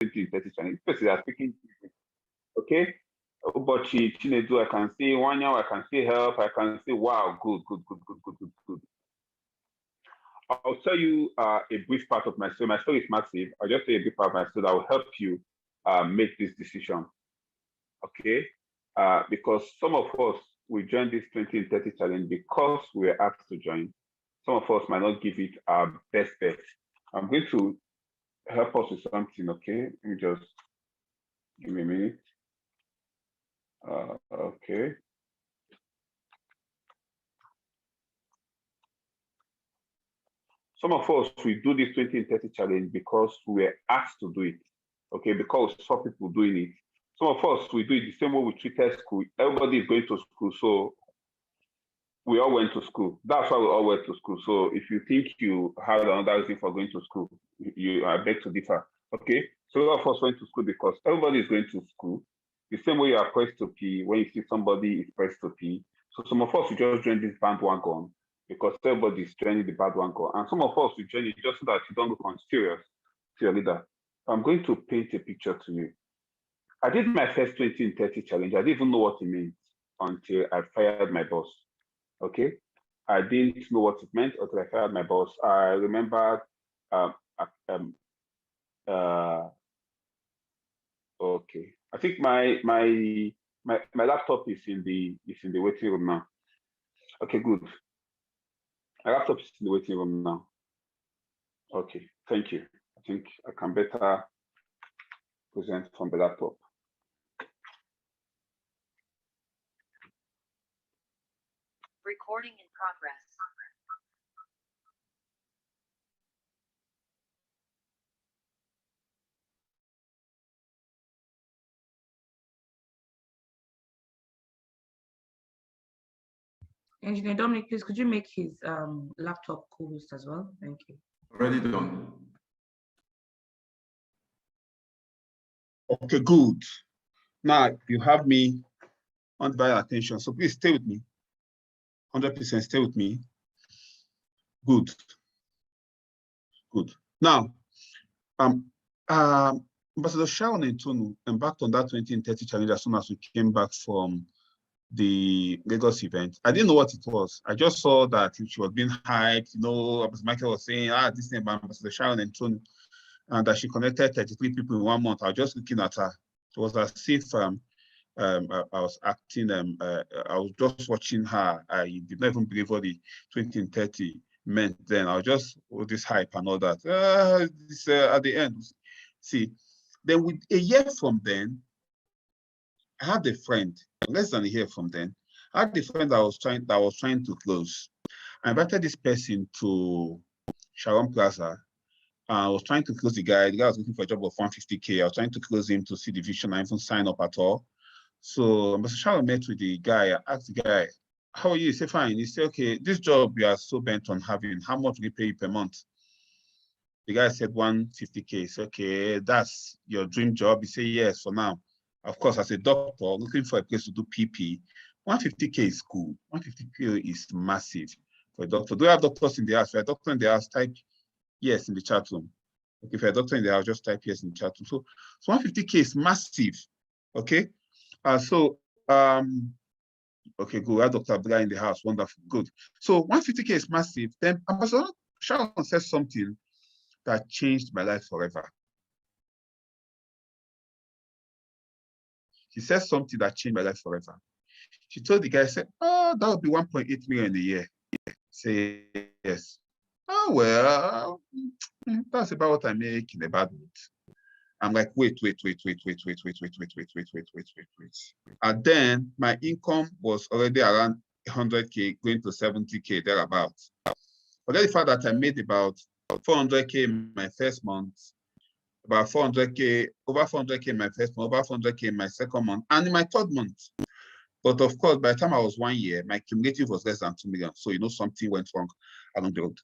20 in 30 challenge. This person is speaking, okay? But Chinedu, I can see Wanya, I can see help, I can see wow, good. I'll tell you a brief part of my story. My story is massive. I'll just say a brief part of my story that will help you make this decision. Okay? Because some of us we join this 20 in 30 challenge because we were asked to join. Some of us might not give it our best bet. I'm going to help us with something, okay? Let me just give me a minute. Okay. Some of us, we do this 20 in 30 challenge because we were asked to do it, okay? Because we saw people doing it. Some of us, we do it the same way we treated school. Everybody is going to school, so we all went to school. That's why we all went to school. So if you think you have another reason for going to school, I beg to differ, okay? So a lot of us went to school because everybody is going to school. The same way you are pressed to pee, when you see somebody is pressed to pee. So some of us, we just join this bandwagon because everybody is joining the bandwagon. And some of us, we join it just so that you don't look unserious to your leader. I'm going to paint a picture to you. I did my first 20 in 30 challenge. I didn't even know what it meant until I fired my boss. Okay, I didn't know what it meant until I fired my boss. I remember, okay. I think my laptop is in the waiting room now. Okay, good. My laptop is in the waiting room now. Okay, thank you. I think I can better present from the laptop. Recording in progress. Engineer Dominic, please, could you make his laptop co-host as well? Thank you. Already done. Okay, good. Now you have me undivided attention, so please stay with me. 100% stay with me. Good. Good. Now, Ambassador Sharon and Tonu embarked on that 20 in 30 challenge as soon as we came back from the Lagos event. I didn't know what it was. I just saw that she was being hyped. You know, Ambassador Michael was saying, this thing about Ambassador Sharon and Tonu, and that she connected 33 people in 1 month. I was just looking at her. It was as if I was acting, I was just watching her. I did not even believe what the 20 in 30 meant then. I was just all this hype and all that. At the end, see, then with a year from then, I had a friend, less than a year from then, I had a friend that was trying to close. I invited this person to Sharon Plaza. I was trying to close the guy. The guy was looking for a job of 150K. I was trying to close him to see the vision and even sign up at all. So Mr. Sharon met with the guy. I asked the guy, how are you? He said, fine. He said, okay, this job we are so bent on having, how much will you pay you per month? The guy said 150K. He said, okay, that's your dream job. He said, yes, for now. Of course, as a doctor, looking for a place to do PP, 150K is cool. 150K is massive for a doctor. Do we have doctors in the house? If you're a doctor in the house, type yes in the chat room. Okay, if you're a doctor in the house, just type yes in the chat room. So 150K is massive. Okay. Okay, good. We have Dr. Abdullah in the house. Wonderful. Good. So 150K is massive. Then Ambassador Sharon said something that changed my life forever. She said something that changed my life forever. She told the guy, said, oh, that would be 1.8 million a year. Say yes. Oh, well, that's about what I make in a bad mood. I'm like, wait. And then my income was already around 100K, going to 70K, thereabouts. Forget the fact that I made about 400K in my first month, about 400K, over 400K in my first month, over 400K in my second month, and in my third month. But of course, by the time I was 1 year, my cumulative was less than 2 million. So, you know, something went wrong along the road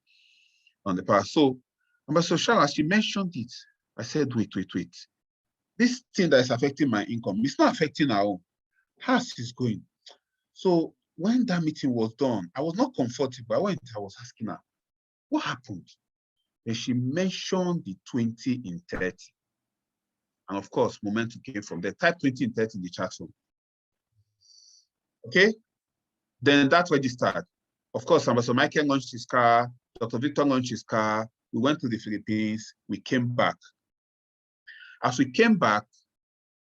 on the path. So, Ambassador Sharon, she mentioned it. I said, wait. This thing that is affecting my income, it's not affecting our own. How's it going? So when that meeting was done, I was not comfortable. I was asking her, what happened? And she mentioned the 20 in 30. And of course, momentum came from there. Type 20 and 30 in the chat room. Okay. Then that registered. Of course, Ambassador Michael launched his car. Dr. Victor launched his car. We went to the Philippines. We came back. As we came back,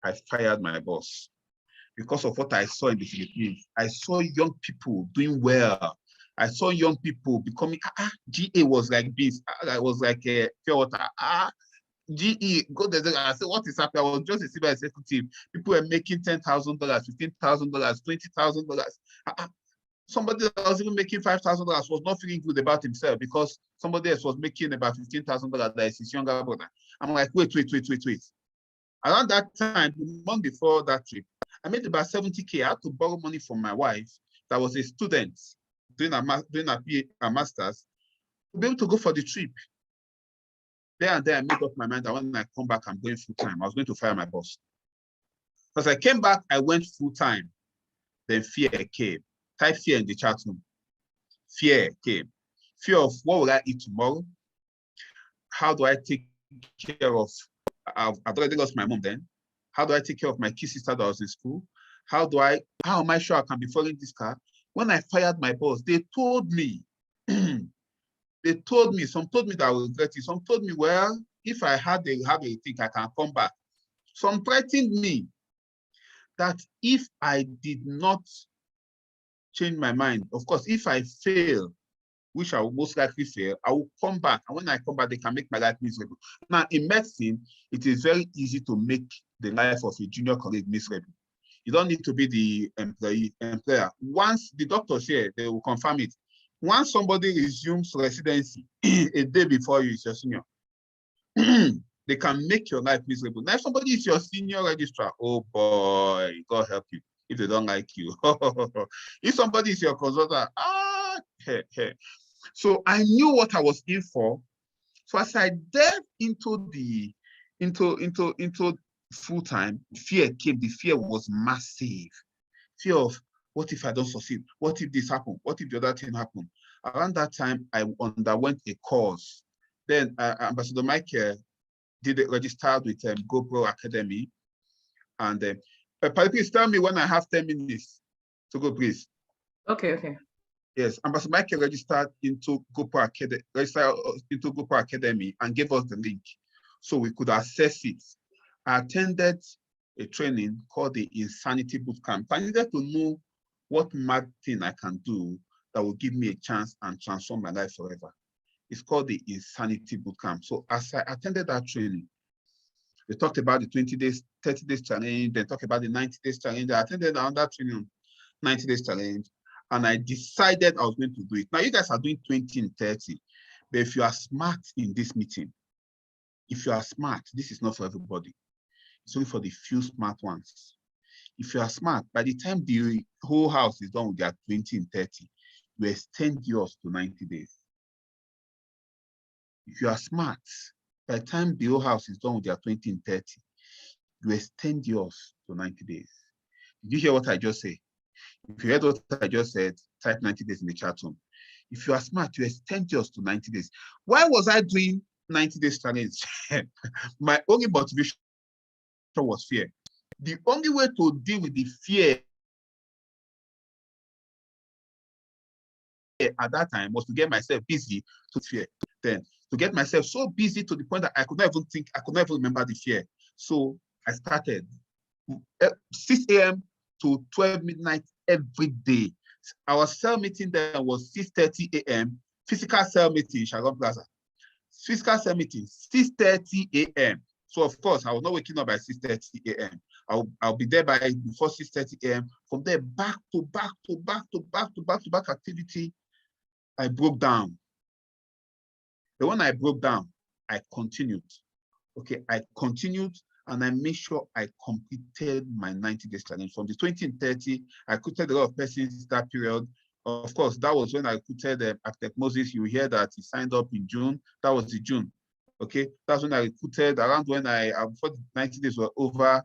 I fired my boss because of what I saw in the Philippines. I saw young people doing well. I saw young people becoming, GA was like this. I was like a pure water. GE, go there. I said, what is happening? I was just a civil executive. People were making $10,000, $15,000, $20,000. Somebody that was even making $5,000 was not feeling good about himself because somebody else was making about $15,000. That is his younger brother. I'm like, wait. Around that time, the month before that trip, I made about 70K. I had to borrow money from my wife that was a student doing a master's to be able to go for the trip. There and there, I made up my mind that when I come back, I'm going full time. I was going to fire my boss. As I came back, I went full time. Then fear came. Type fear in the chat room. Fear came. Fear of what will I eat tomorrow? How do I take care of, I've already lost my mom then. How do I take care of my kid sister that was in school? How am I sure I can be following this car? When I fired my boss, they told me, some told me that I will regret it. Some told me, well, if I have a thing, I can come back. Some threatened me that if I did not change my mind, of course, if I fail, which I will most likely fail, I will come back. And when I come back, they can make my life miserable. Now, in medicine, it is very easy to make the life of a junior colleague miserable. You don't need to be the employer. Once the doctors here, they will confirm it. Once somebody resumes residency a day before you is your senior, they can make your life miserable. Now, if somebody is your senior registrar, oh boy, God help you if they don't like you. If somebody is your consultant, So I knew what I was in for. So as I delved into full time, fear came. The fear was massive. Fear of what if I don't succeed? What if this happened? What if the other thing happened? Around that time, I underwent a course. Then Ambassador Michael registered with GoPro Academy. And please tell me when I have 10 minutes to go, please. Okay. Yes, Ambassador Michael registered into GoPro Academy and gave us the link so we could access it. I attended a training called the Insanity Bootcamp. I needed to know what mad thing I can do that will give me a chance and transform my life forever. It's called the Insanity Bootcamp. So as I attended that training, they talked about the 20 days, 30 days challenge, then talked about the 90 days challenge. I attended another training, 90 days challenge, and I decided I was going to do it. Now you guys are doing 20 and 30, but if you are smart in this meeting, if you are smart, this is not for everybody. It's only for the few smart ones. If you are smart, by the time the whole house is done with their 20 and 30, you extend yours to 90 days. If you are smart, by the time the whole house is done with their 20 and 30, you extend yours to 90 days. Did you hear what I just said? If you heard what I just said, type 90 days in the chat room. If you are smart, you extend yours to 90 days. Why was I doing 90 days challenge? My only motivation was fear. The only way to deal with the fear at that time was to get myself busy to fear. Then to get myself so busy to the point that I could not even think, I could not even remember the fear. So I started 6 a.m. to 12 midnight every day. Our cell meeting there was 6:30 a.m. Physical cell meeting in Sharon Plaza. Physical cell meeting, 6:30 a.m. So of course, I was not waking up by 6:30 a.m. I'll be there by before 6:30 a.m. From there, back to back activity, I broke down. But when I broke down, I continued. Okay, I continued and I made sure I completed my 90 days challenge. From the 20 and 30, I recruited a lot of persons that period. Of course, that was when I recruited Architect Moses. You hear that he signed up in June. That was the June. Okay, that's when I recruited, around when before the 90 days were over,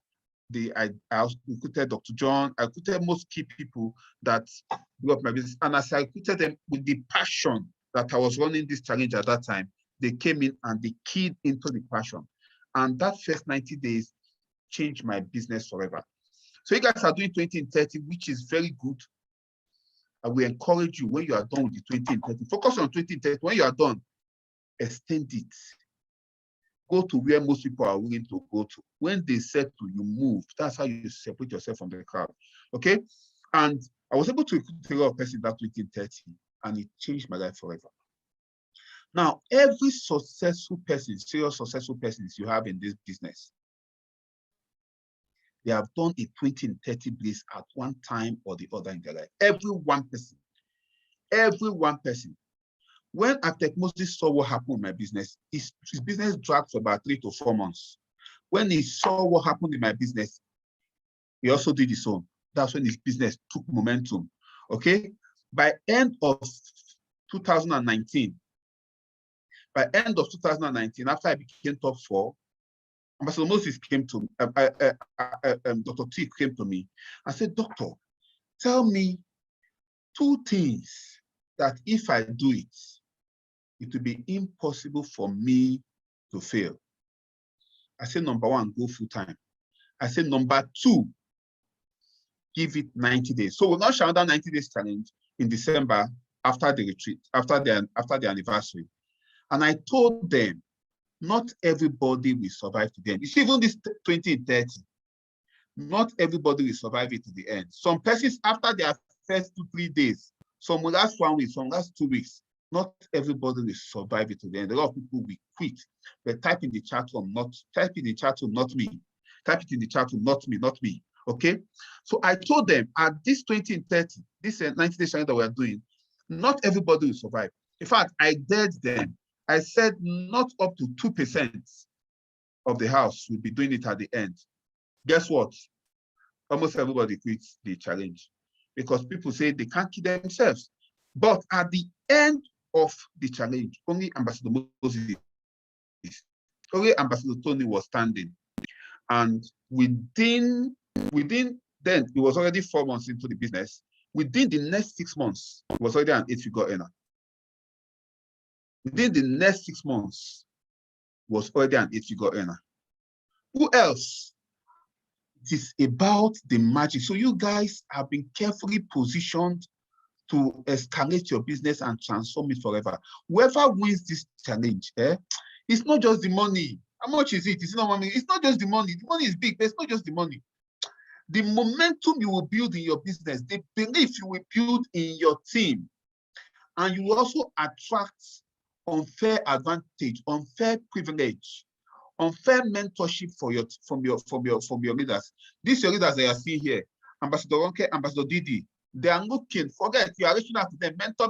I recruited Dr. John. I recruited most key people that grew up my business. And as I recruited them with the passion that I was running this challenge at that time, they came in and they keyed into the passion. And that first 90 days, changed my business forever. So you guys are doing 20 and 30, which is very good. I will encourage you when you are done with the 20 and 30. Focus on 20 and 30. When you are done, extend it. Go to where most people are willing to go to. When they said to you, move. That's how you separate yourself from the crowd. Okay? And I was able to recruit a lot of persons that 20 and 30, and it changed my life forever. Now, every successful person, serious successful persons you have in this business, they have done a 20 and 30 bliss at one time or the other in their life. Every one person. Every one person. When Architect Moses saw what happened in my business, his business dragged for about 3 to 4 months. When he saw what happened in my business, he also did his own. That's when his business took momentum. Okay? By end of 2019, after I became top 4, Ambassador Moses came to Dr. T came to me and said, Doctor, tell me 2 things that if I do it, it will be impossible for me to fail. I said, number 1, go full time. I said, number 2, give it 90 days. So we'll now share another 90 days challenge in December after the retreat, after the anniversary. And I told them, not everybody will survive to the end. It's even this 20 and 30. Not everybody will survive it to the end. Some persons, after their first 2-3 days, some will last 1 week, some will last 2 weeks. Not everybody will survive it to the end. A lot of people will quit. But type in the chat room, not me. Type it in the chat room, not me. Okay? So I told them at this 20 and 30, this 90 days that we are doing, not everybody will survive. In fact, I dared them. I said not up to 2% of the house will be doing it at the end. Guess what? Almost everybody quits the challenge because people say they can't keep themselves. But at the end of the challenge, only Ambassador Moses, only Ambassador Tony was standing. And within then, it was already 4 months into the business. Within the next 6 months, it was already an 8-figure earner. Within the next 6 months, was already an 8-figure earner. Who else? It is about the magic. So you guys have been carefully positioned to escalate your business and transform it forever. Whoever wins this challenge, it's not just the money. How much is it? It's not money. It's not just the money. The money is big, but it's not just the money. The momentum you will build in your business, the belief you will build in your team, and you will also attract unfair advantage, unfair privilege, unfair mentorship from your leaders. These are your leaders that are seeing here, Ambassador Ronke, Ambassador Didi. They are looking. Forget you are reaching out to them. Mentor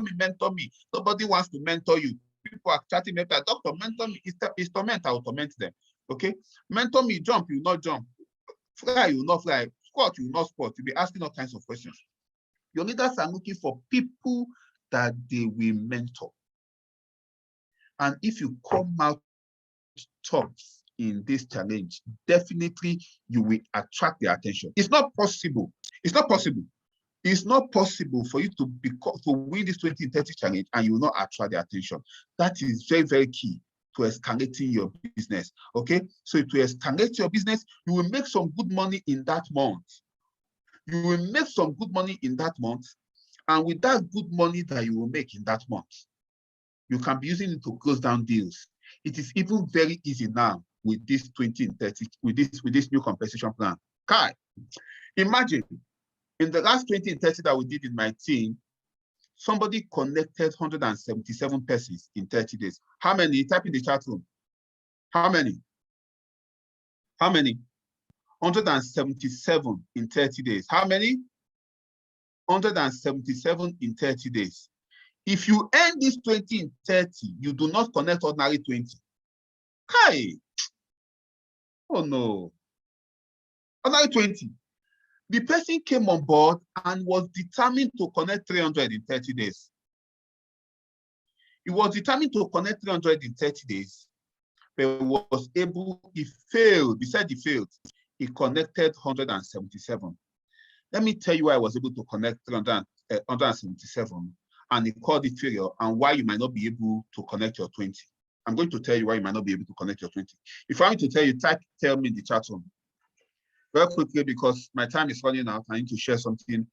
me. Nobody wants to mentor you. People are chatting me. Doctor, mentor me. It's torment. I will torment them. Okay. Mentor me. Jump. You will not jump. Fly. You will not fly. Squat. You will not squat. You'll be asking all kinds of questions. Your leaders are looking for people that they will mentor. And if you come out top in this challenge, definitely you will attract their attention. It's not possible. It's not possible. It's not possible for you to win this 2030 challenge and you will not attract their attention. That is very, very key to escalating your business. Okay, so to escalate your business, you will make some good money in that month. You will make some good money in that month, and with that good money that you will make in that month, you can be using it to close down deals. It is even very easy now with this 2030, with this new compensation plan. Kai, imagine in the last 2030 that we did in my team, somebody connected 177 persons in 30 days. How many? Type in the chat room. How many? How many? 177 in 30 days. How many? 177 in 30 days. If you end this 20 in 30, you do not connect ordinary 20. Kai. Oh no. Ordinary 20. The person came on board and was determined to connect 300 in 30 days. He was determined to connect 300 in 30 days, but was able, he failed. He said he failed. He connected 177. Let me tell you why I was able to connect 177, and he called it failure, and why you might not be able to connect your 20. I'm going to tell you why you might not be able to connect your 20. If I want to tell you, tell me in the chat room. very quickly, because my time is running out. I need to share something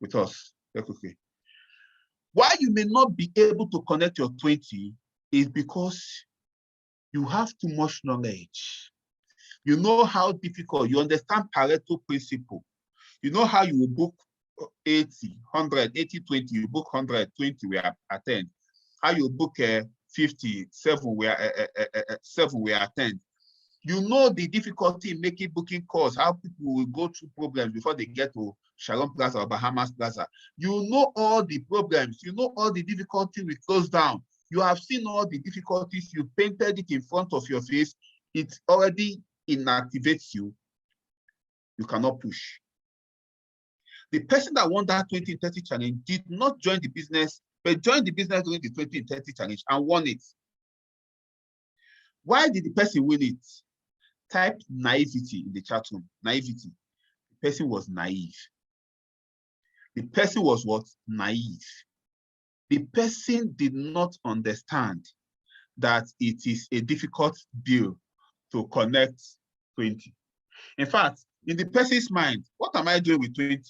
with us very quickly. Why you may not be able to connect your 20 is because you have too much knowledge. You know how difficult, you understand Pareto principle. You know how you will book 80, 100, 80, 20, you book 100, 20, we attend. How you book 50, 7, we attend. You know the difficulty in making booking calls, how people will go through problems before they get to Sharon Plaza or Bahamas Plaza. You know all the problems, you know all the difficulty we close down. You have seen all the difficulties, you painted it in front of your face, it already inactivates you. You cannot push. The person that won that 2030 challenge did not join the business, but joined the business during the 2030 challenge and won it. Why did the person win it? Type naivety in the chat room. Naivety. The person was naive. The person was what? Naive. The person did not understand that it is a difficult deal to connect 20. In fact, in the person's mind, what am I doing with 20?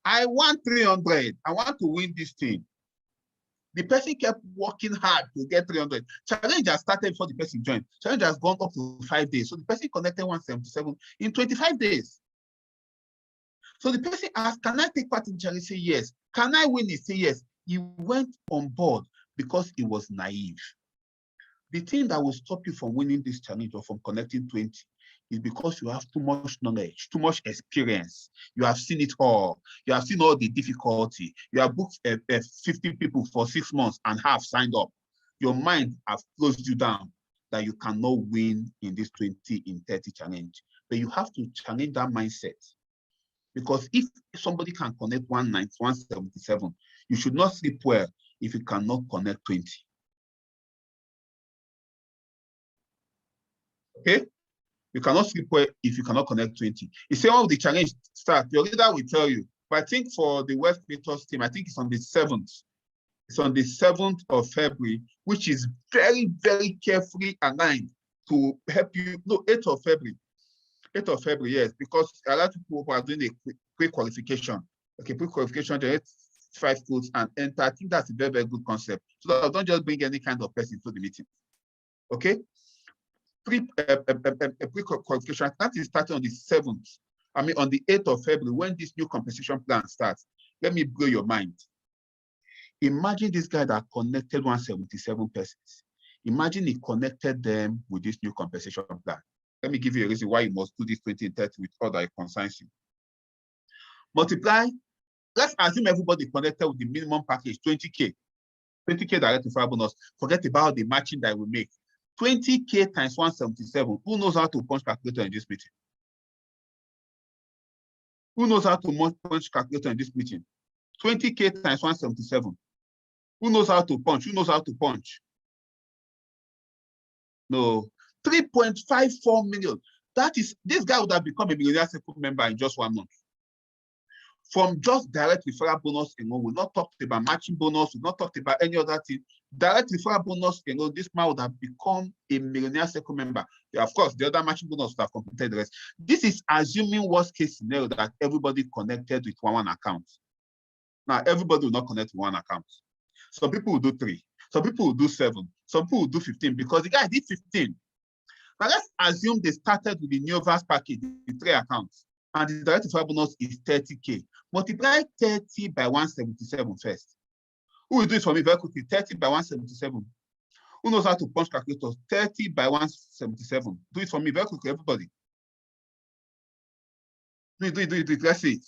I want 300. I want to win this thing. The person kept working hard to get 300. Challenge has started before the person joined. Challenge has gone up to 5 days. So the person connected 177 in 25 days. So the person asked, can I take part in the challenge? Say yes. Can I win it? Say yes. He went on board because he was naive. The thing that will stop you from winning this challenge or from connecting 20 is because you have too much knowledge, too much experience. You have seen it all. You have seen all the difficulty. You have booked 50 people for 6 months and have signed up. Your mind has closed you down that you cannot win in this 20 in 30 challenge. But you have to challenge that mindset. Because if somebody can connect 190, 177, you should not sleep well if you cannot connect 20. Okay? You cannot sleep well if you cannot connect 20. You say, oh, the challenge starts. Your leader will tell you. But I think for the Wealth Creators team, I think it's on the 7th. It's on the 7th of February, which is very, very carefully aligned to help you. No, 8th of February. 8th of February, yes, because a lot of people are doing a pre-qualification. Okay, pre-qualification, generate 5 codes and enter. I think that's a very, very good concept. So that don't just bring any kind of person to the meeting. Okay? Pre-qualification, that is starting on the 7th. I mean, on the 8th of February, when this new compensation plan starts. Let me blow your mind. Imagine this guy that connected 177 persons. Imagine he connected them with this new compensation plan. Let me give you a reason why you must do this 20 and 30 with all that concerns you. Multiply, let's assume everybody connected with the minimum package, 20K. 20K direct referral bonus. Forget about the matching that we make. 20K times 177. Who knows how to punch calculator in this meeting? Who knows how to punch calculator in this meeting? 20K times 177. Who knows how to punch? Who knows how to punch? No. 3.54 million. That is, this guy would have become a millionaire circle member in just 1 month. From just direct referral bonus alone, we've not talked about matching bonus, we've not talked about any other thing. Direct referral bonus alone, this man would have become a millionaire circle member. Yeah, of course, the other matching bonus would have completed the rest. This is assuming worst case scenario that everybody connected with one account. Now, everybody will not connect with one account. Some people will do 3, some people will do 7, some people will do 15 because the guy did 15. Now, let's assume they started with the Neovas package, the 3 accounts, and the direct referral bonus is 30K. Multiply 30 by 177 first. Who will do it for me very quickly? 30 by 177. Who knows how to punch calculators? 30 by 177. Do it for me very quickly, everybody. Do it. Let's see it.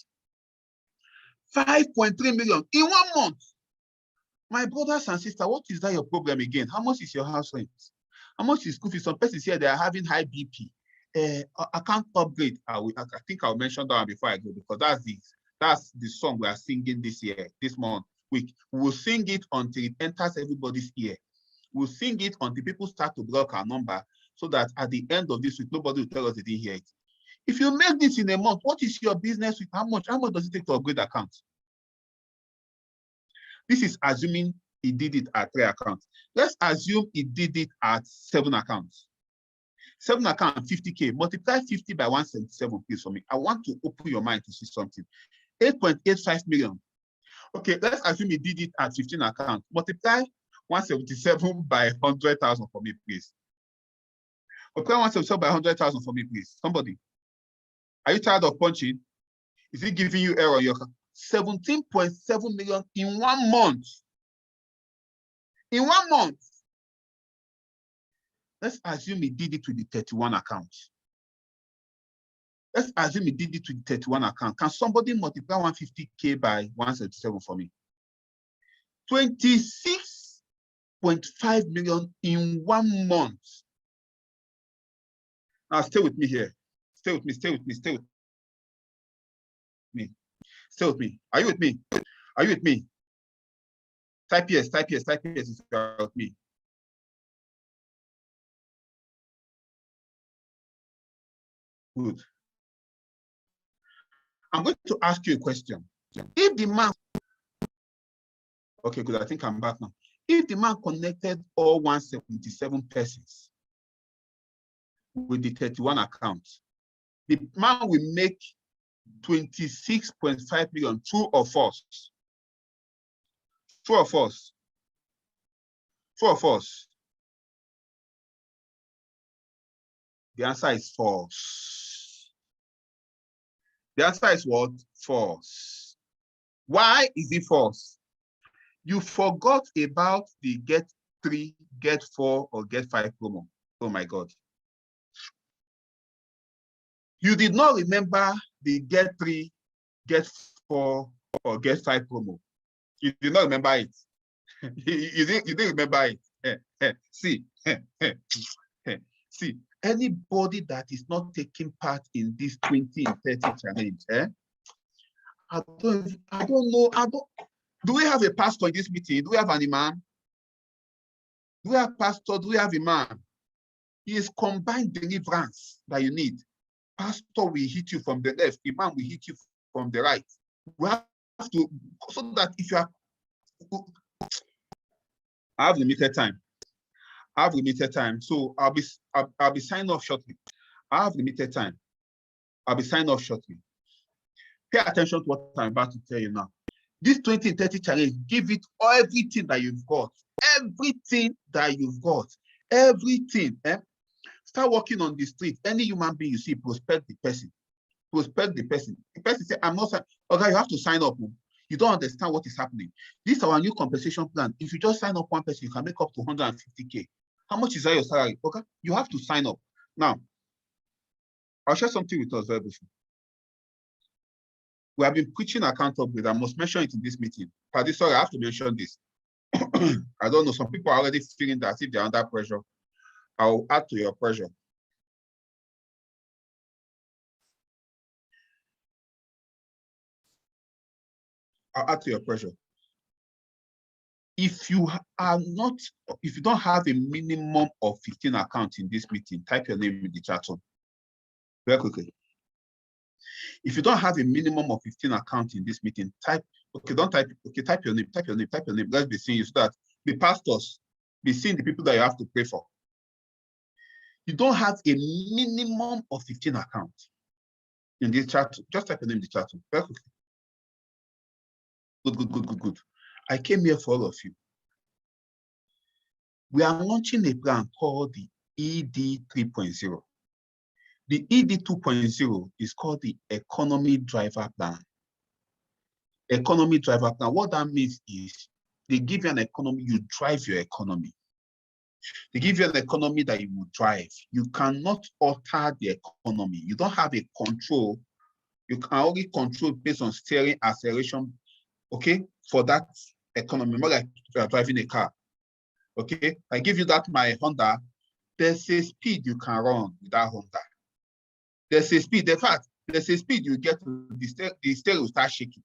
5.3 million in 1 month. My brothers and sisters, what is that your problem again? How much is your house rent? How much is school fees? Some persons here, they are having high BP. I can't upgrade. I think I'll mention that one before I go, because that's the song we are singing this year, this month. We will sing it until it enters everybody's ear. We'll sing it until people start to block our number, so that at the end of this week, nobody will tell us they didn't hear it. If you make this in a month, what is your business with how much does it take to upgrade accounts? This is assuming he did it at 3 accounts. Let's assume he did it at 7 accounts. 7 account, 50K. Multiply 50 by 177, please, for me. I want to open your mind to see something. 8.85 million. Okay, let's assume he did it at 15 account. Multiply 177 by 100,000 for me, please. Multiply 177 by 100,000 for me, please. Somebody. Are you tired of punching? Is it giving you error? 17.7 million in 1 month. In 1 month. Let's assume he did it with the 31 account. Let's assume he did it with the 31 account. Can somebody multiply 150K by 177 for me? 26.5 million in 1 month. Now stay with me here. Stay with me, stay with me, stay with me. Stay with me. Are you with me? Are you with me? Type yes, type yes, type yes if you are with me. Good. I'm going to ask you a question. If the man, okay, good, I think I'm back now. If the man connected all 177 persons with the 31 accounts, the man will make 26.5 million. True or false? True or false? True or false? The answer is false. The answer is what? False. Why is it false? You forgot about the get 3, get 4, or get 5 promo. Oh my God. You did not remember the get 3, get 4, or get 5 promo. You did not remember it. you didn't remember it. See, see, anybody that is not taking part in this 20 and 30 challenge, I don't know. Do we have a pastor in this meeting? Do we have an imam? Do we have a pastor? Do we have a imam? It is combined deliverance that you need. Pastor will hit you from the left, imam will hit you from the right. We have to, so that if you are, I have limited time. I have limited time, so I'll be signing off shortly. I have limited time. I'll be signing off shortly. Pay attention to what I'm about to tell you now. This 20 and 30 challenge, give it everything that you've got. Everything that you've got. Everything. Start working on the street. Any human being you see, prospect the person. Prospect the person. The person say, I'm not, okay, you have to sign up. You don't understand what is happening. This is our new compensation plan. If you just sign up one person, you can make up to 150K. How much is that your salary? Okay, you have to sign up. Now, I'll share something with us very briefly. We have been preaching accountability. I must mention it in this meeting. But sorry, I have to mention this. I don't know. Some people are already feeling that if they're under pressure. I'll add to your pressure. I'll add to your pressure. If you don't have a minimum of 15 accounts in this meeting, type your name in the chat room. Very quickly. If you don't have a minimum of 15 accounts in this meeting, type, okay, don't type, okay, type your name, type your name, type your name. Let's be seeing you so that the pastors be seeing the people that you have to pray for. You don't have a minimum of 15 accounts in this chat. Just type your name in the chat room. Very quickly. Good. I came here for all of you. We are launching a plan called the ED 3.0. The ED 2.0 is called the Economy Driver Plan. Economy Driver Plan, what that means is they give you an economy, you drive your economy. They give you an economy that you will drive. You cannot alter the economy. You don't have a control. You can only control based on steering, acceleration, okay, for that economy, more like you are driving a car. Okay, I give you that my Honda, there's a speed you can run with that Honda. There's a speed, in fact, there's a speed you get to the steering will start shaking.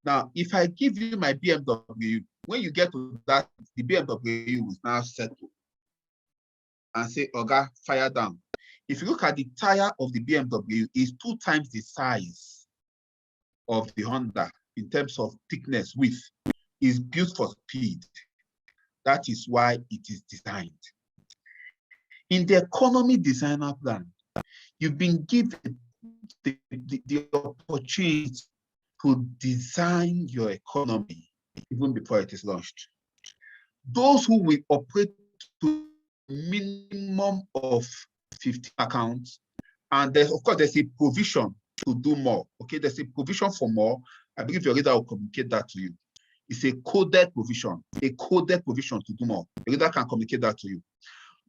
Now, if I give you my BMW, when you get to that, the BMW will now settle and say, Oga, fire down. If you look at the tire of the BMW, it's 2 times the size of the Honda in terms of thickness, width. Is built for speed. That is why it is designed. In the economy designer plan, you've been given the opportunity to design your economy even before it is launched. Those who will operate to minimum of 15 accounts, and there's, of course, there's a provision to do more. Okay, there's a provision for more. I believe your reader will communicate that to you. It's a coded provision to do more. The reader can communicate that to you.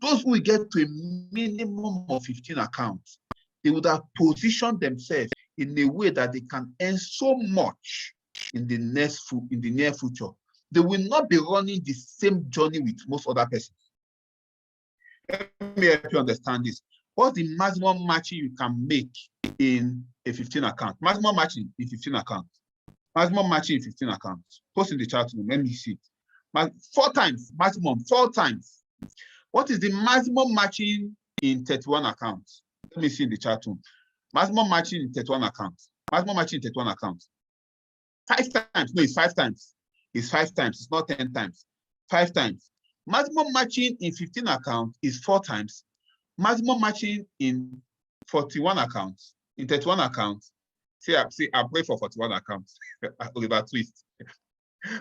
Those who will get to a minimum of 15 accounts, they would have positioned themselves in a way that they can earn so much in the near future. They will not be running the same journey with most other persons. Let me help you understand this. What's the maximum matching you can make in a 15 account? Maximum matching in 15 accounts. Maximum matching in 15 accounts. Post in the chat room. Let me see it. 4 times. Maximum 4 times. What is the maximum matching in 31 accounts? Let me see in the chat room. Maximum matching in 31 accounts. Maximum matching in 31 accounts. 5 times. No, it's 5 times. It's 5 times. It's not 10 times. 5 times. Maximum matching in 15 accounts is 4 times. Maximum matching in 41 accounts, in 31 accounts. See, I pray for 41 accounts. Oliver Twist.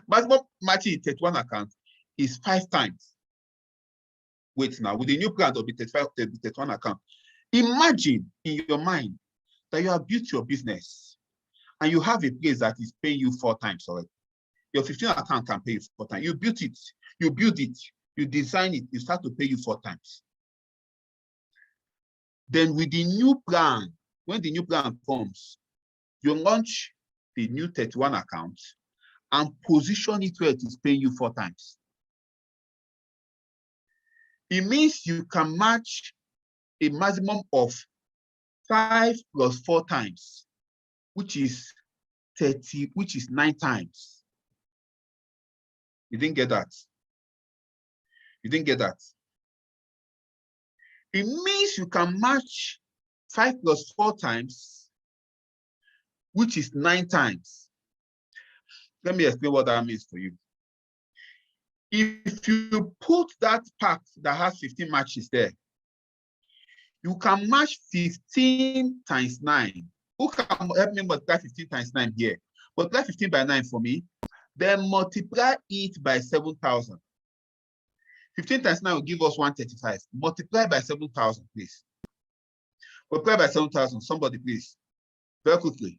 Maximum matching in 31 accounts is 5 times. Wait now, with the new plan, there'll be 31 accounts. Imagine in your mind that you have built your business and you have a place that is paying you 4 times already. Your 15 account can pay you 4 times. You built it, you build it, you design it, you start to pay you 4 times. Then with the new plan, when the new plan comes, you launch the new 31 account and position it where it is paying you 4 times. It means you can match a maximum of 5 plus 4 times, which is 30, which is 9 times. You didn't get that. You didn't get that. It means you can match 5 plus 4 times, which is 9 times. Let me explain what that means for you. If you put that pack that has 15 matches there, you can match 15 times 9. Who can help me multiply 15 times 9 here? Multiply 15 by 9 for me, then multiply it by 7,000. 15 times 9 will give us 135. Multiply by 7,000, please. Multiply by 7,000. Somebody, please. Very quickly.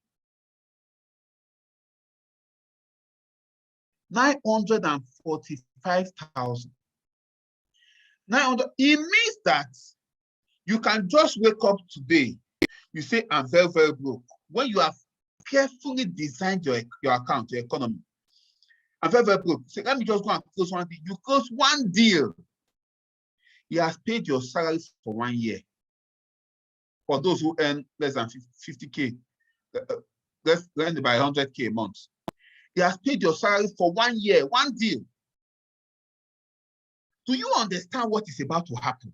945,000. 900. It means that you can just wake up today. You say, I'm very, very broke. When you have carefully designed your account, your economy, I'm very, very broke. Say, let me just go and close one deal. You close one deal. He has paid your salary for 1 year. For those who earn less than 50K, let's earn by 100K a month. He has paid your salary for 1 year, one deal. Do you understand what is about to happen?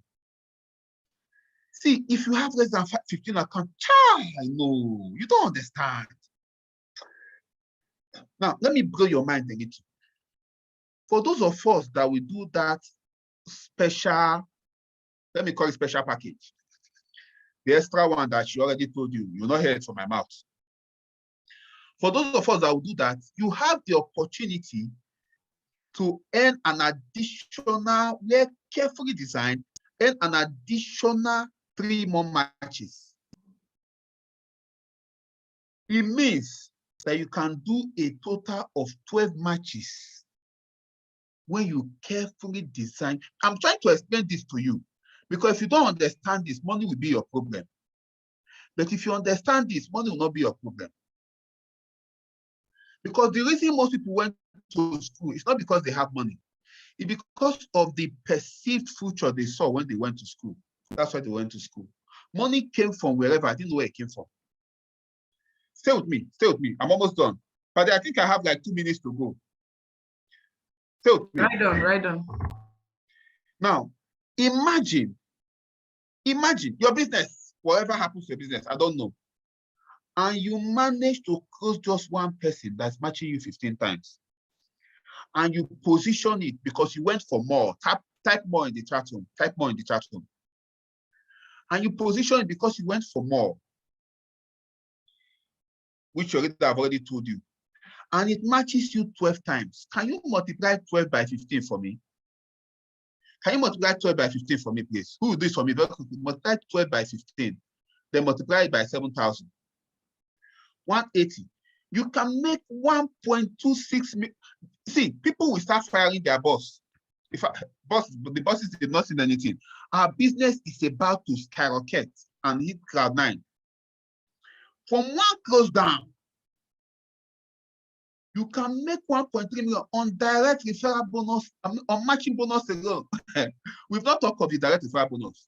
See, if you have less than 15 accounts, no, you don't understand. Now, let me blow your mind a little. For those of us that will do that special, let me call it special package, the extra one that she already told you, you'll not hear it from my mouth. For those of us that will do that, you have the opportunity to earn an additional, we're carefully designed, earn an additional 3 more matches. It means that you can do a total of 12 matches when you carefully design. I'm trying to explain this to you because if you don't understand this, money will be your problem. But if you understand this, money will not be your problem. Because the reason most people went to school is not because they have money. It's because of the perceived future they saw when they went to school. That's why they went to school. Money came from wherever. I didn't know where it came from. Stay with me. Stay with me. I'm almost done. But I think I have like 2 minutes to go. Stay with me. Right on. Now, imagine your business, whatever happens to your business, I don't know. And you manage to close just one person that's matching you 15 times. And you position it because you went for more. Type more in the chat room. Type more in the chat room. and you position it because you went for more, which I've already told you, and it matches you 12 times. Can you multiply 12 by 15 for me? Can you multiply 12 by 15 for me, please? Who will do this for me? Multiply 12 by 15, then multiply it by 7,000. 180. You can make 1.26 million. See, people will start firing their boss. The bosses did not see anything. Our business is about to skyrocket and hit cloud 9. From one close down, you can make 1.3 million on direct referral bonus, on matching bonus alone. We've not talked of the direct referral bonus.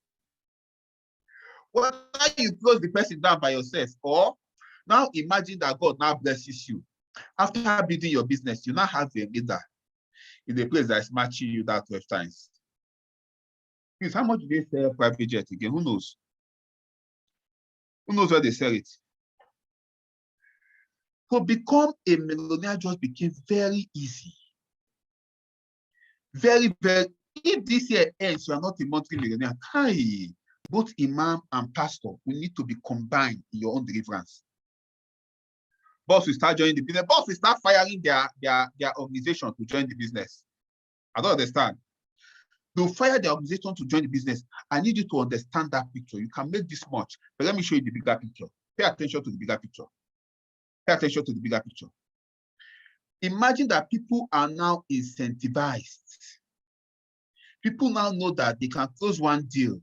Whether you close the person down by yourself, or now imagine that God now blesses you. After building your business, you now have a leader in the place that is matching you that 12 times. Please, how much do they sell private jet again? Who knows? Who knows where they sell it? To become a millionaire just became very easy. Very, very. If this year ends, you are not a monthly millionaire. Hi, both imam and pastor will need to be combined in your own deliverance. Boss will start joining the business. Boss will start firing their organization to join the business. I don't understand. To fire the organization to join the business, I need you to understand that picture. You can make this much, but let me show you the bigger picture. Pay attention to the bigger picture. Pay attention to the bigger picture. Imagine that people are now incentivized. People now know that they can close one deal.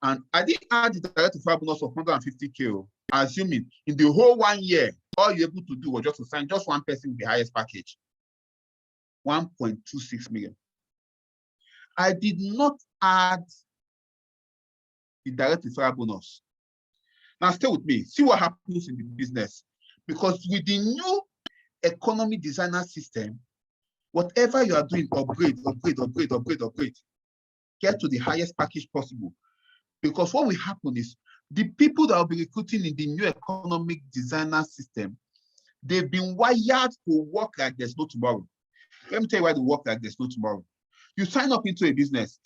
And I didn't add the direct referral bonus of 150K, assuming in the whole 1 year, all you're able to do was just to sign just one person with the highest package. 1.26 million. I did not add the direct referral bonus. Now stay with me. See what happens in the business. Because with the new economy designer system, whatever you are doing, upgrade. Get to the highest package possible. Because what will happen is the people that will be recruiting in the new economic designer system, they've been wired to work like there's no tomorrow. Let me tell you why they work like there's no tomorrow. You sign up into a business.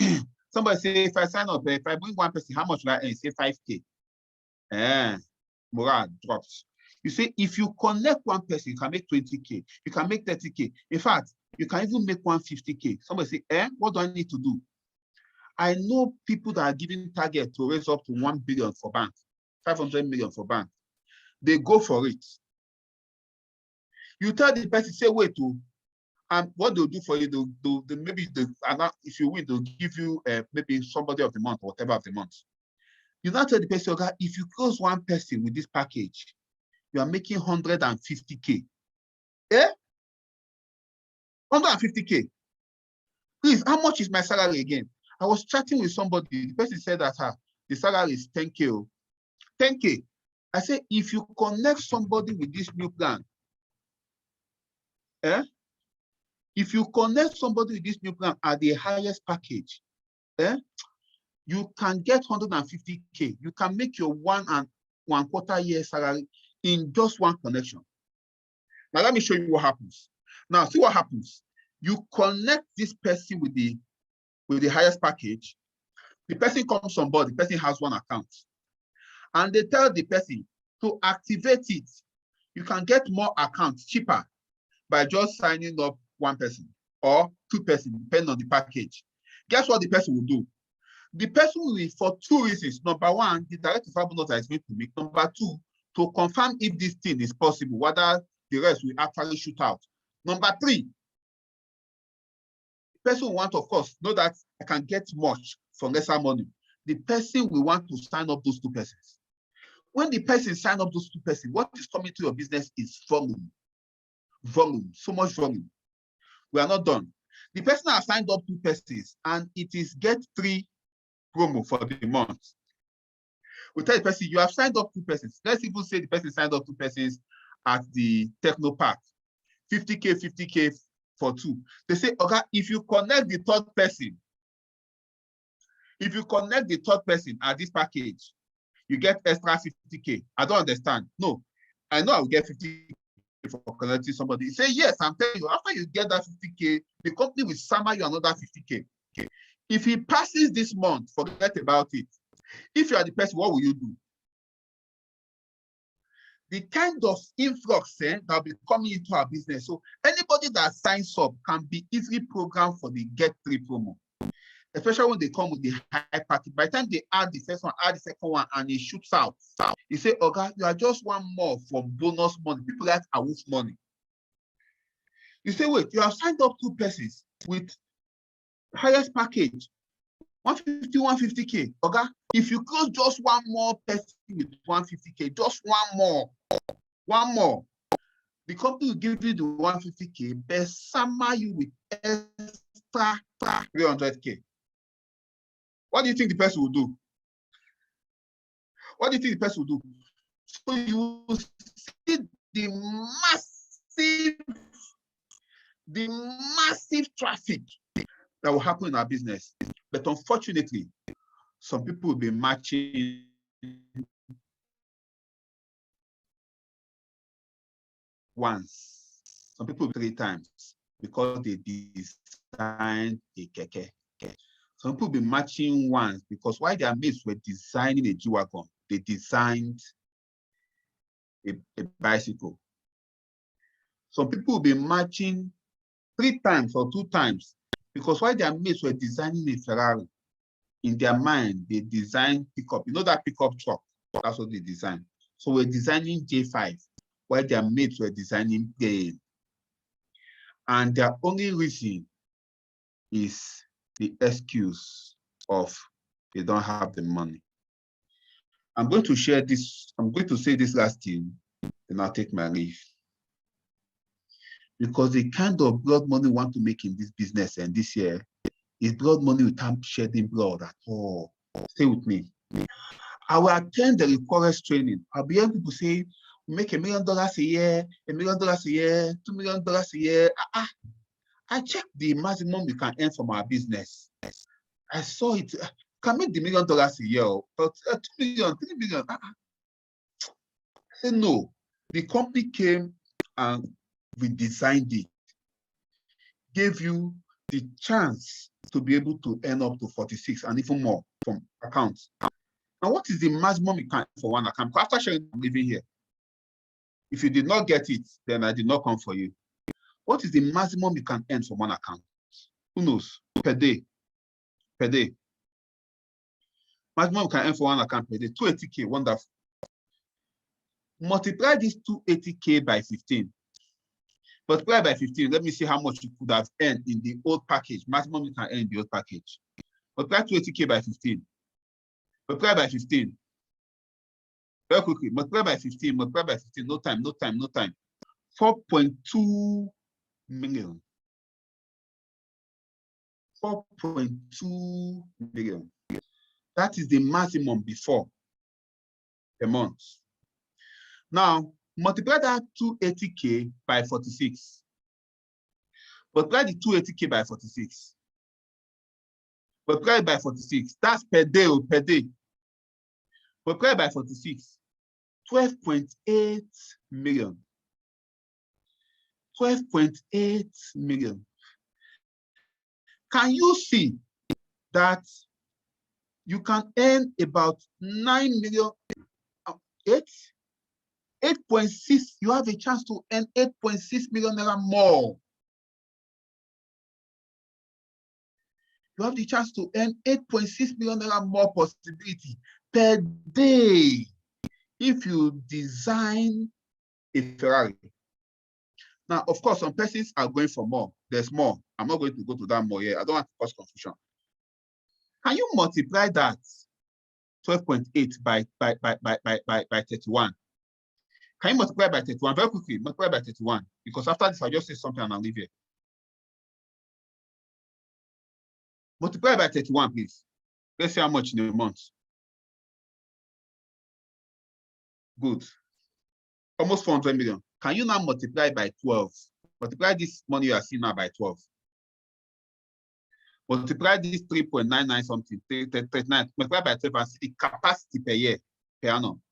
Somebody say, if I sign up, if I bring one person, how much will I earn? Say 5K. Morale drops. You say, if you connect one person, you can make 20K. You can make 30K. In fact, you can even make 150K. Somebody say, what do I need to do? I know people that are giving target to raise up to 1 billion for bank, 500 million for bank. They go for it. You tell the person, say, wait, and what they'll do for you, if you win, they'll give you maybe somebody of the month or whatever of the month. You now tell the person, okay, if you close one person with this package, you are making 150K. 150K. Please, how much is my salary again? I was chatting with somebody. The person said that the salary is 10K. 10K. I said, if you connect somebody with this new plan, if you connect somebody with this new plan at the highest package, you can get 150K. You can make your 1.25 year salary in just one connection. Now, let me show you what happens. Now, see what happens. You connect this person with the highest package. The person comes on board. The person has one account. And they tell the person to activate it. You can get more accounts cheaper by just signing up one person or two persons, depending on the package. Guess what the person will do? The person will, for two reasons. Number one, the direct referral bonus is going to make. Number two, to confirm if this thing is possible, whether the rest will actually shoot out. Number three, the person will want, of course, know that I can get much for lesser money. The person will want to sign up those two persons. When the person signs up those two persons, what is coming to your business is volume. Volume, so much volume. We are not done. The person has signed up two persons and it is get 3 promo for the month. We tell the person, you have signed up two persons. Let's even say the person signed up two persons at the Techno Park. 50K for two. They say, okay, if you connect the third person at this package, you get extra 50K. I don't understand. No, I know I will get 50K for connecting somebody. Say, yes, I'm telling you, after you get that 50K, the company will summer you another 50K. Okay. If he passes this month, forget about it. If you are the person, what will you do? The kind of influx that will be coming into our business. So anybody that signs up can be easily programmed for the Get 3 promo, especially when they come with the high package. By the time they add the first one, add the second one, and it shoots out, you say, okay, you are just one more from bonus money. People like awoof money. You say, wait, you have signed up 2 persons with highest package, 150, 150K. Okay, if you close just one more person with 150K, just one more, the company will give you the 150K, but summer you with extra 300K. What do you think the person will do? What do you think the person will do? So you see the massive traffic that will happen in our business. But unfortunately, some people will be matching once, some people 3 times, because they designed a keke. Some people will be matching once because while their mates were designing a G-Wagon, they designed a bicycle. Some people will be matching 3 times or 2 times because while their mates were designing a Ferrari, in their mind, they designed pickup. You know that pickup truck? That's what they designed. So we're designing J5 while their mates were designing plane. And their only reason is the excuse of they don't have the money. I'm going to share this. I'm going to say this last thing, then I'll take my leave. Because the kind of blood money we want to make in this business and this year is blood money without shedding blood at all. Stay with me. I will attend the Requires training. I'll be able to say, make $1 million a year, $1 million a year, $2 million a year. I checked the maximum we can earn from our business. I saw it. Can make the $1 million a year, but 2 million, 3 million. I said no. The company came and we designed it, gave you the chance to be able to earn up to 46 and even more from accounts. Now, what is the maximum you can earn for one account? After sharing, I'm leaving here. If you did not get it, then I did not come for you. What is the maximum you can earn from one account? Who knows? Per day. Per day. Maximum you can earn for one account per day. 280K, wonderful. Multiply this 280K by 15. Multiply by 15. Let me see how much you could have earned in the old package. Maximum you can earn in the old package. Multiply 280K by 15. Multiply by 15. Very quickly. Multiply by 15. Multiply by 15. No time, no time, no time. 4.2 million. 4.2 million. That is the maximum before a month. Now, multiply that 280K by 46. Multiply the 280K by 46. Multiply by 46. That's per day or per day. Multiply by 46. 12.8 million. 12.8 million. Can you see that you can earn about 9 million, 8.6, you have a chance to earn 8.6 million naira more. You have the chance to earn 8.6 million naira more possibility per day if you design a Ferrari. Now, of course, some persons are going for more. There's more. I'm not going to go to that more here. I don't want to cause confusion. Can you multiply that 12.8 by 31? Can you multiply by 31? Very quickly, multiply by 31. Because after this, I'll just say something and I'll leave here. Multiply by 31, please. Let's see how much in a month. Good. Almost 400 million. Can you now multiply by 12? Multiply this money you are seeing now by 12. Multiply this 3.99 something, 39, multiply by 12 and see the capacity per year, per annum.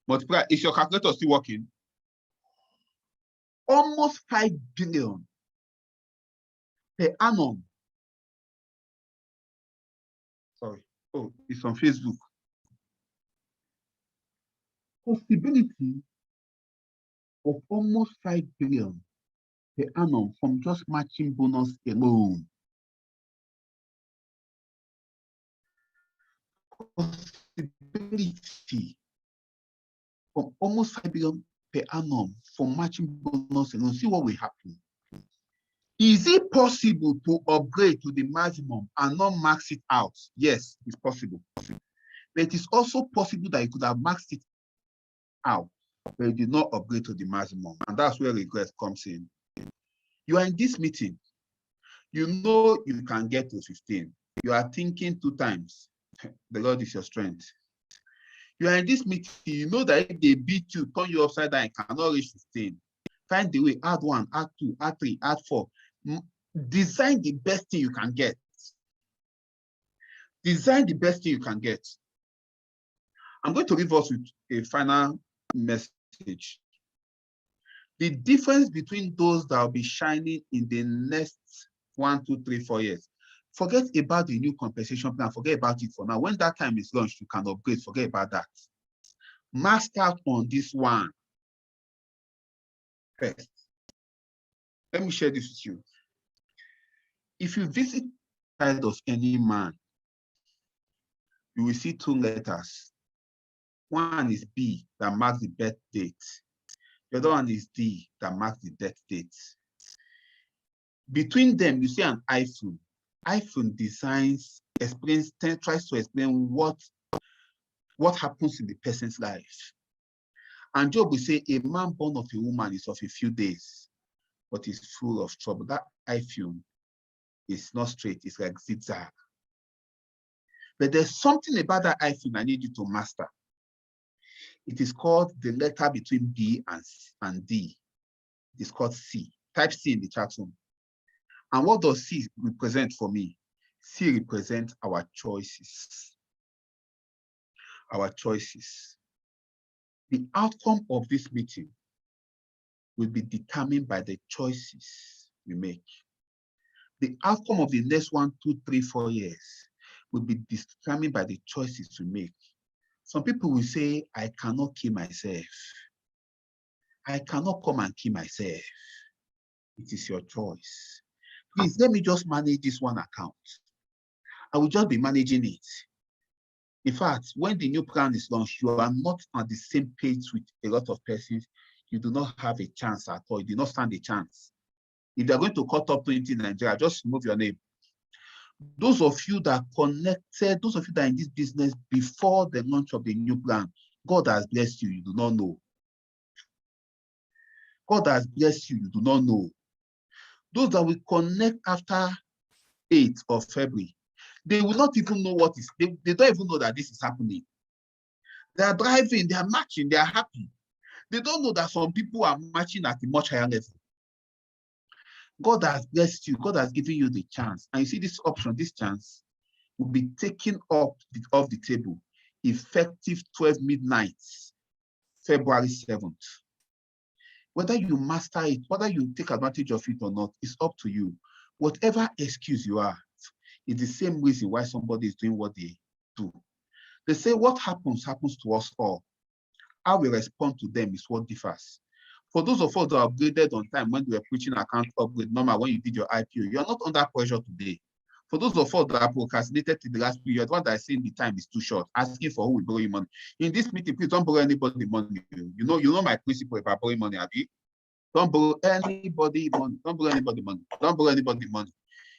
Multiply, is your calculator still working? Almost 5 billion per annum. Sorry. Oh, it's on Facebook. Possibility of almost 5 billion per annum from just matching bonus alone. Possibility from almost 5 billion per annum from matching bonus alone. See what will happen. Is it possible to upgrade to the maximum and not max it out? Yes, it's possible. But it is also possible that you could have maxed it out, but you did not upgrade to the maximum. And that's where regret comes in. You are in this meeting. You know you can get to 15. You are thinking 2 times. The Lord is your strength. You are in this meeting. You know that if they beat you, turn you upside down, you cannot reach 15. Find the way, add 1, add 2, add 3, add 4. Design the best thing you can get. Design the best thing you can get. I'm going to leave us with a final message. The difference between those that will be shining in the next 1, 2, 3, 4 years. Forget about the new compensation plan. Forget about it for now. When that time is launched, you can upgrade. Forget about that. Master out on this one first. Let me share this with you. If you visit the side of any man, you will see 2 letters. One is B, that marks the birth date. The other one is D, that marks the death date. Between them, you see an iPhone. iPhone designs, explains, tries to explain what happens in the person's life. And Job will say, a man born of a woman is of a few days, but is full of trouble. That iPhone is not straight, it's like zigzag. But there's something about that iPhone I need you to master. It is called the letter between B and D. It's called C. Type C in the chat room. And what does C represent for me? C represents our choices. Our choices. The outcome of this meeting will be determined by the choices we make. The outcome of the next 1, 2, 3, 4 years will be determined by the choices we make. Some people will say, I cannot kill myself. I cannot come and kill myself. It is your choice. Please, let me just manage this one account. I will just be managing it. In fact, when the new plan is launched, you are not on the same page with a lot of persons. You do not have a chance at all. You do not stand a chance. If they're going to cut up 20 in Nigeria, just remove your name. Those of you that connected, those of you that are in this business before the launch of the new plan, God has blessed you, you do not know. God has blessed you, you do not know. Those that will connect after 8th of February, they will not even know what is, they don't even know that this is happening. They are driving, they are matching, they are happy. They don't know that some people are matching at a much higher level. God has blessed you. God has given you the chance. And you see this option, this chance will be taken off the table effective 12 midnight, February 7th. Whether you master it, whether you take advantage of it or not, it's up to you. Whatever excuse you are, it's the same reason why somebody is doing what they do. They say what happens to us all. How we respond to them is what differs. For those of us that are upgraded on time when we were preaching account upgrade, normal when you did your IPO, you are not under pressure today. For those of us that are procrastinated to the last period, what I say in the time is too short, asking for who will borrow you money. In this meeting, please don't borrow anybody money. You know my principle about borrowing money, Abby. Don't borrow anybody money. Don't borrow anybody money. Don't borrow anybody money.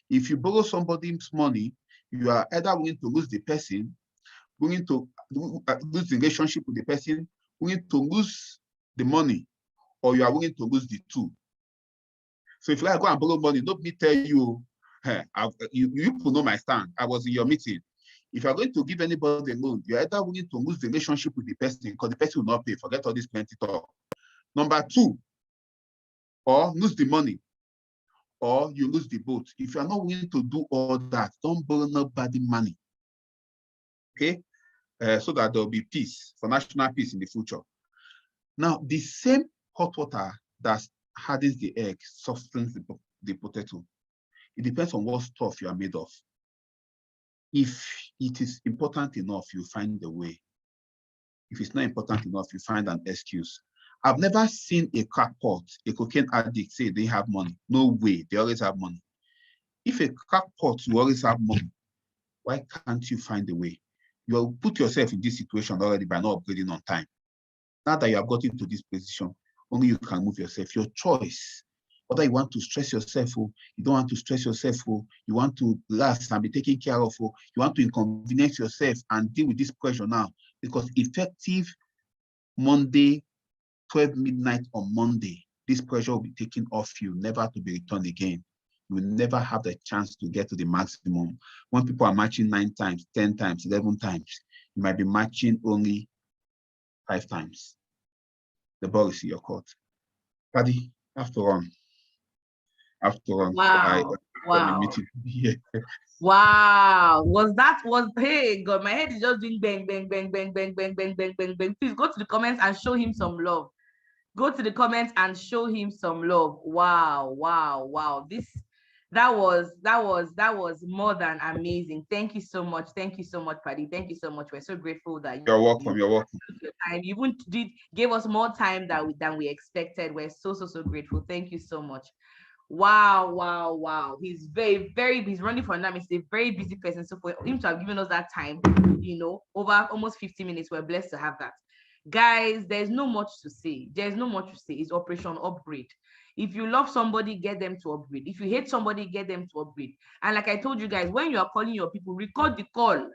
If you borrow somebody's money, you are either willing to lose the person, willing to lose the relationship with the person, willing to lose the money, or you are willing to lose the two. So if I go and borrow money, don't me tell you, hey, you people know my stand. I was in your meeting. If you're going to give anybody a loan, you're either willing to lose the relationship with the person because the person will not pay. Forget all this plenty talk. Number 2, or lose the money, or you lose the boat. If you're not willing to do all that, don't borrow nobody money. Okay? So that there'll be peace, for national peace in the future. Now, the same hot water that hardens the egg softens the potato. It depends on what stuff you are made of. If it is important enough, you find a way. If it's not important enough, you find an excuse. I've never seen a crackpot, a cocaine addict say they have money. No way, they always have money. If a crackpot will always have money, why can't you find a way? You will put yourself in this situation already by not upgrading on time. Now that you have gotten to this position, only you can move yourself. Your choice. Whether you want to stress yourself, or you don't want to stress yourself, or you want to relax and be taken care of, or you want to inconvenience yourself and deal with this pressure now. Because effective Monday, 12 midnight on Monday, this pressure will be taken off you, never to be returned again. You will never have the chance to get to the maximum. When people are matching 9 times, 10 times, 11 times, you might be matching only 5 times. The ball is in your court. Paddy, after run. Wow. Wow. Wow. Hey God, my head is just doing bang, bang, bang, bang, bang, bang, bang, bang, bang, bang. Please go to the comments and show him some love. Go to the comments and show him some love. Wow, wow, wow. That was more than amazing. Thank you so much. Thank you so much, Paddy. Thank you so much. We're so grateful that you're welcome. You're welcome. You even gave us more time than we expected. We're so grateful. Thank you so much. Wow, wow, wow. He's very, very busy. Running for now. He's a very busy person. So for him to have given us that time, over almost 50 minutes, we're blessed to have that. Guys, there's no much to say. There's no much to say. It's Operation Upgrade. If you love somebody, get them to upgrade. If you hate somebody, get them to upgrade. And like I told you guys, when you are calling your people, record the call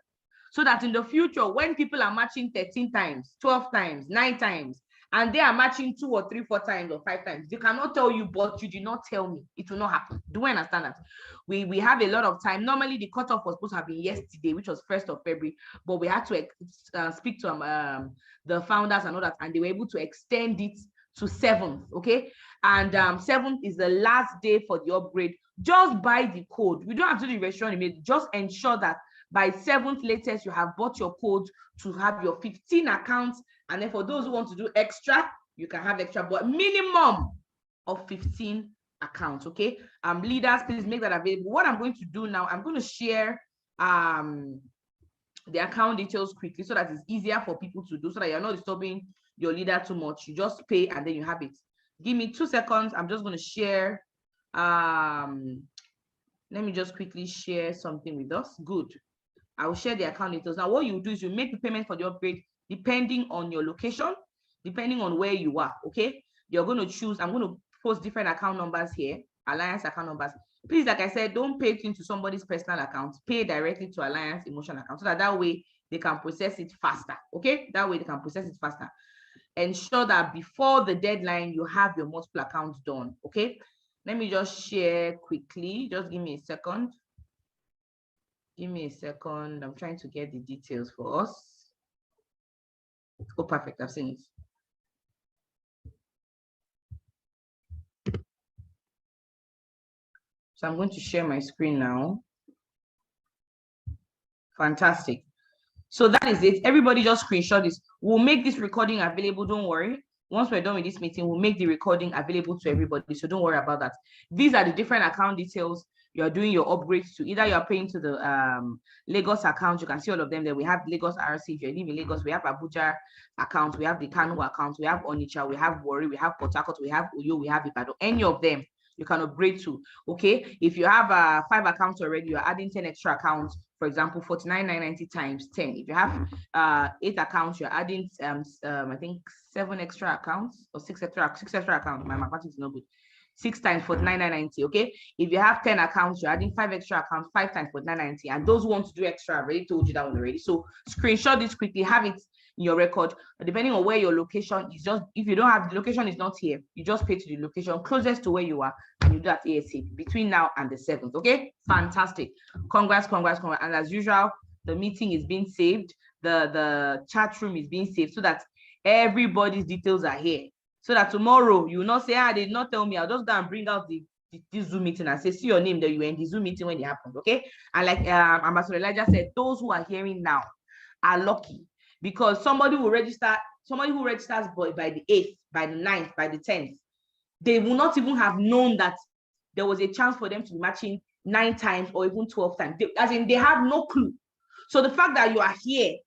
so that in the future, when people are matching 13 times, 12 times, 9 times, and they are matching 2 or 3, 4 times or 5 times, they cannot tell you, but you did not tell me. It will not happen. Do you understand that? We have a lot of time. Normally, the cutoff was supposed to have been yesterday, which was 1st of February, but we had to speak to the founders and all that, and they were able to extend it to 7th, okay? And 7th is the last day for the upgrade. Just buy the code. We don't have to do the registration immediately. Just ensure that by 7th latest, you have bought your code to have your 15 accounts. And then for those who want to do extra, you can have extra, but minimum of 15 accounts, okay? Leaders, please make that available. What I'm going to do now, I'm going to share the account details quickly so that it's easier for people to do, so that you're not disturbing your leader too much. You just pay and then you have it. Give me 2 seconds. I'm just going to share. Let me just quickly share something with us. Good. I will share the account details. Now, what you do is you make the payment for the upgrade depending on your location, depending on where you are, okay? You're going to choose, I'm going to post different account numbers here, Alliance account numbers. Please, like I said, don't pay it into somebody's personal account. Pay directly to Alliance Emotion account so that way they can process it faster, okay? That way they can process it faster. Ensure that before the deadline, you have your multiple accounts done, okay? Let me just share quickly. Just give me a second. Give me a second. I'm trying to get the details for us. Oh, perfect. I've seen it. So I'm going to share my screen now. Fantastic. So that is it. Everybody just screenshot this. We'll make this recording available. Don't worry. Once we're done with this meeting, we'll make the recording available to everybody. So don't worry about that. These are the different account details you're doing your upgrades to. Either you're paying to the Lagos account. You can see all of them there. We have Lagos RC. If you're living in Lagos, we have Abuja account. We have the Kano account. We have Onitsha. We have Warri. We have Port Harcourt. We have Uyo. We have Ibadan. Any of them you can upgrade to, okay? If you have 5 accounts already, you're adding 10 extra accounts. For example, 49,990 times 10. If you have 8 accounts, you're adding I think 7 extra accounts or 6 extra accounts. My mathematics is not good. 6 times 49,990. Okay. If you have 10 accounts, you're adding 5 extra accounts. 5 times 49,990. And those who want to do extra, I've already told you that one already. So screenshot this quickly. Have it in your record. Depending on where your location is, just if you don't have the location is not here, you just pay to the location closest to where you are, and you do that ASAP between now and the 7th. Okay. Fantastic. Congrats. And as usual, the meeting is being saved. The chat room is being saved so that everybody's details are here. So that tomorrow you will not say, they did not tell me. I'll just go and bring out this Zoom meeting and say, see your name that you were in the Zoom meeting when it happened. Okay. And like Ambassador Elijah said, those who are hearing now are lucky, because somebody who registers by the 8th, by the 9th, by the 10th, they will not even have known that there was a chance for them to be matching 9 times or even 12 times. They have no clue. So the fact that you are here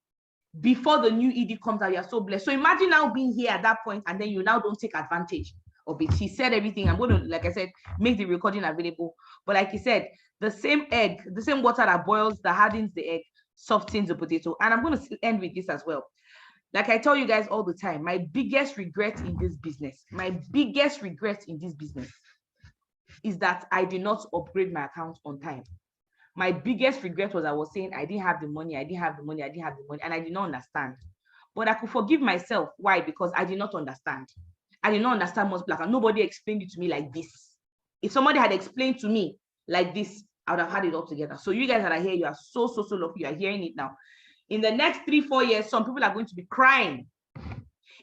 before the new ED comes out, you are so blessed. So imagine now being here at that point, and then you now don't take advantage of it. He said everything. I'm going to, like I said, make the recording available. But like he said, the same egg, the same water that boils, that hardens the egg, softens the potato. And I'm going to end with this as well. Like I tell you guys all the time, my biggest regret in this business is that I did not upgrade my account on time. My biggest regret was I was saying I didn't have the money, and I did not understand. But I could forgive myself. Why? Because I did not understand. I did not understand most black, and nobody explained it to me like this. If somebody had explained to me like this, I would have had it all together. So you guys that are here, you are so lucky. You are hearing it now. In the next 3-4 years, some people are going to be crying.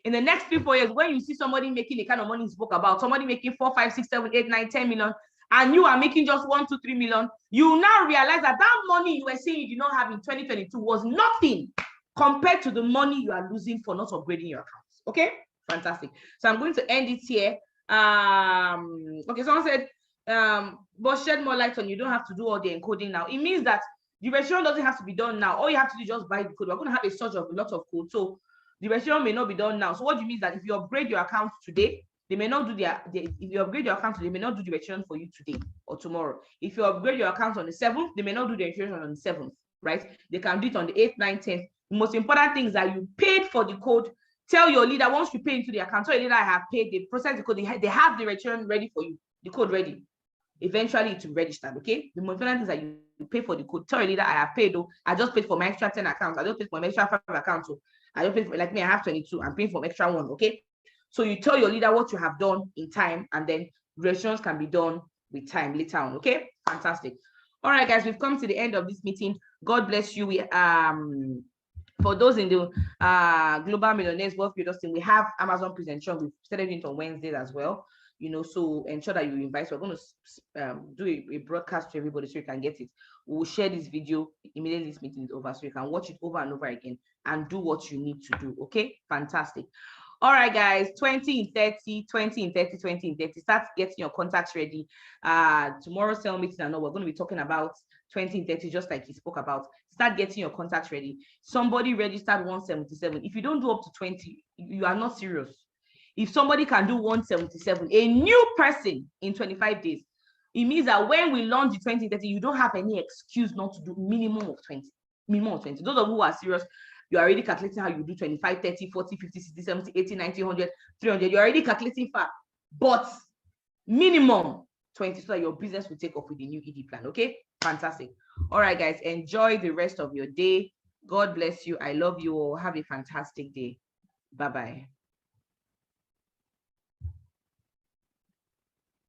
In the next 3-4 years, when you see somebody making the kind of money he spoke about, somebody making 4, 5, 6, 7, 8, 9, 10 million, and you are making just 1, 2, 3 million, you now realize that that money you were saying you did not have in 2022 was nothing compared to the money you are losing for not upgrading your accounts. Okay, fantastic. So I'm going to end it here. Okay, someone said, but shed more light on, you don't have to do all the encoding now. It means that the registration doesn't have to be done now. All you have to do is just buy the code. We're going to have a surge of a lot of code, so the registration may not be done now. So what do you mean that if you upgrade your account today, they may not do if you upgrade your account today, they may not do the registration for you today or tomorrow. If you upgrade your account on the 7th, they may not do the registration on the 7th, right? They can do it on the 8th, 9th, 10th. The most important thing is that you paid for the code. Tell your leader once you pay into the account, tell your leader I have paid, they process the code, they have the registration ready for you, the code ready. Eventually it will register, okay? The most important thing is that you pay for the code. Tell your leader I have paid, though. I just paid for my extra 10 accounts. I just paid for my extra 5 accounts. So I don't pay for, like me, I have 22. I'm paying for extra 1, okay? So you tell your leader what you have done in time, and then registrations can be done with time later on, okay? Fantastic. All right, guys, we've come to the end of this meeting. God bless you. We for those in the Global Millionaires Wealth Builders team, we have Amazon presentation. We've started it on Wednesdays as well. You know, so ensure that you invite. So we're going to do a broadcast to everybody so you can get it. We'll share this video immediately this meeting is over, so you can watch it over and over again and do what you need to do. Okay, fantastic. All right, guys, 20 in 30, 20 in 30, 20 in 30. Start getting your contacts ready. Tomorrow's sale meeting, I know we're going to be talking about 20 in 30, just like he spoke about. Start getting your contacts ready. Somebody registered 177. If you don't do up to 20, you are not serious. If somebody can do 177, a new person in 25 days, it means that when we launch the 20 in 30, you don't have any excuse not to do minimum of 20. Minimum of 20. Those of you who are serious, you're already calculating how you do 25, 30, 40, 50, 60, 70, 80, 90, 100, 300. You're already calculating far. But minimum 20 so that your business will take off with the new ED plan. Okay? Fantastic. All right, guys. Enjoy the rest of your day. God bless you. I love you all. Have a fantastic day. Bye-bye.